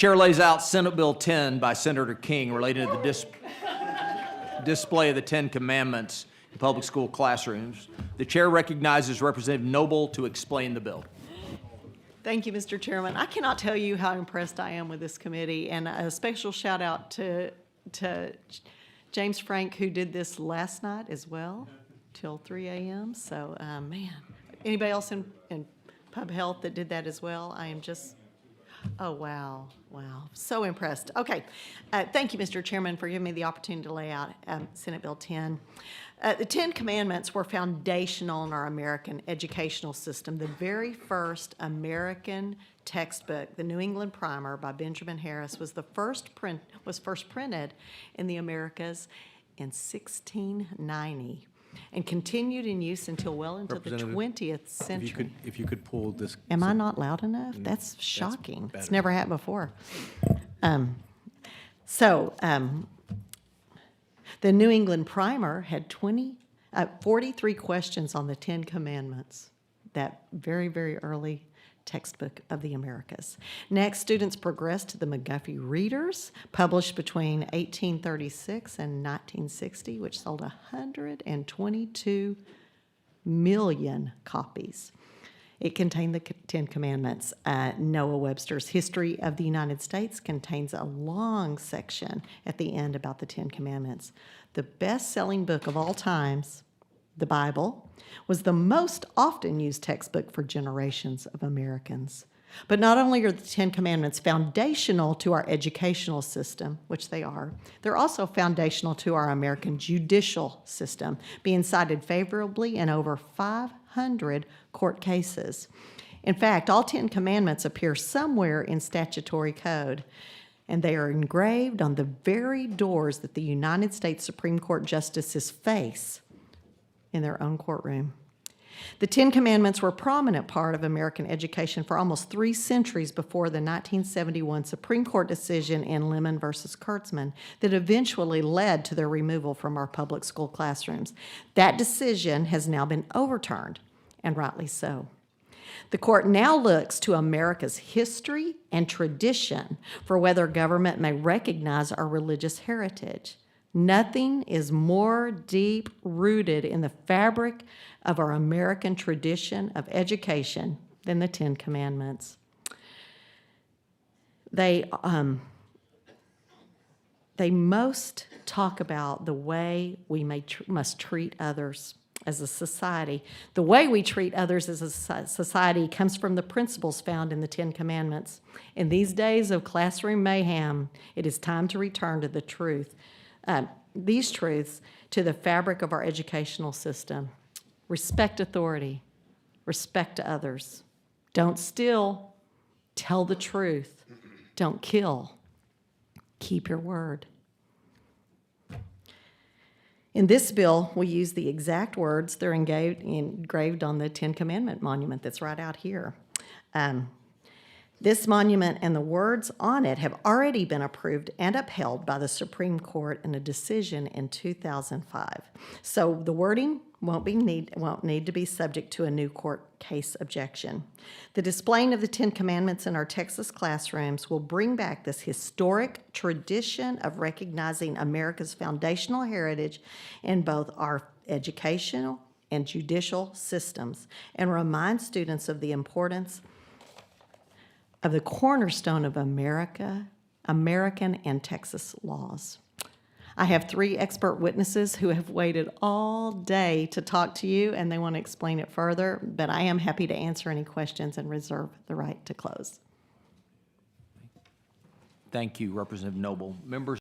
Chair lays out Senate Bill 10 by Senator King related to the display of the Ten Commandments in public school classrooms. The chair recognizes Representative Noble to explain the bill. Thank you, Mr. Chairman. I cannot tell you how impressed I am with this committee, and a special shout out to James Frank, who did this last night as well, till 3 a.m. So, man, anybody else in Pub Health that did that as well? I am just, oh, wow, so impressed. Okay, thank you, Mr. Chairman, for giving me the opportunity to lay out Senate Bill 10. The Ten Commandments were foundational in our American educational system. The very first American textbook, the New England Primer by Benjamin Harris, was first printed in the Americas in 1690 and continued in use until well into the 20th century. If you could pull this. Am I not loud enough? That's shocking. It's never happened before. The New England Primer had 43 questions on the Ten Commandments, that very, very early textbook of the Americas. Next, students progressed to the McGuffey Readers, published between 1836 and 1960, which sold 122 million copies. It contained the Ten Commandments. Noah Webster's History of the United States contains a long section at the end about the Ten Commandments. The best-selling book of all times, the Bible, was the most often used textbook for generations of Americans. But not only are the Ten Commandments foundational to our educational system, which they are, they're also foundational to our American judicial system, being cited favorably in over 500 court cases. In fact, all 10 commandments appear somewhere in statutory code, and they are engraved on the very doors that the United States Supreme Court justices face in their own courtroom. The Ten Commandments were a prominent part of American education for almost 3 centuries before the 1971 Supreme Court decision in Lemon versus Kurtzman that eventually led to their removal from our public school classrooms. That decision has now been overturned, and rightly so. The court now looks to America's history and tradition for whether government may recognize our religious heritage. Nothing is more deep-rooted in the fabric of our American tradition of education than the Ten Commandments. They most talk about the way we must treat others as a society. The way we treat others as a society comes from the principles found in the Ten Commandments. In these days of classroom mayhem, it is time to return to the truth. These truths to the fabric of our educational system. Respect authority, respect to others. Don't steal, tell the truth. Don't kill, keep your word. In this bill, we use the exact words that are engraved on the Ten Commandment monument that's right out here. This monument and the words on it have already been approved and upheld by the Supreme Court in a decision in 2005. So the wording won't need to be subject to a new court case objection. The displaying of the Ten Commandments in our Texas classrooms will bring back this historic tradition of recognizing America's foundational heritage in both our educational and judicial systems and remind students of the importance of the cornerstone of American and Texas laws. I have 3 expert witnesses who have waited all day to talk to you, and they want to explain it further, but I am happy to answer any questions and reserve the right to close. Thank you, Representative Noble. Members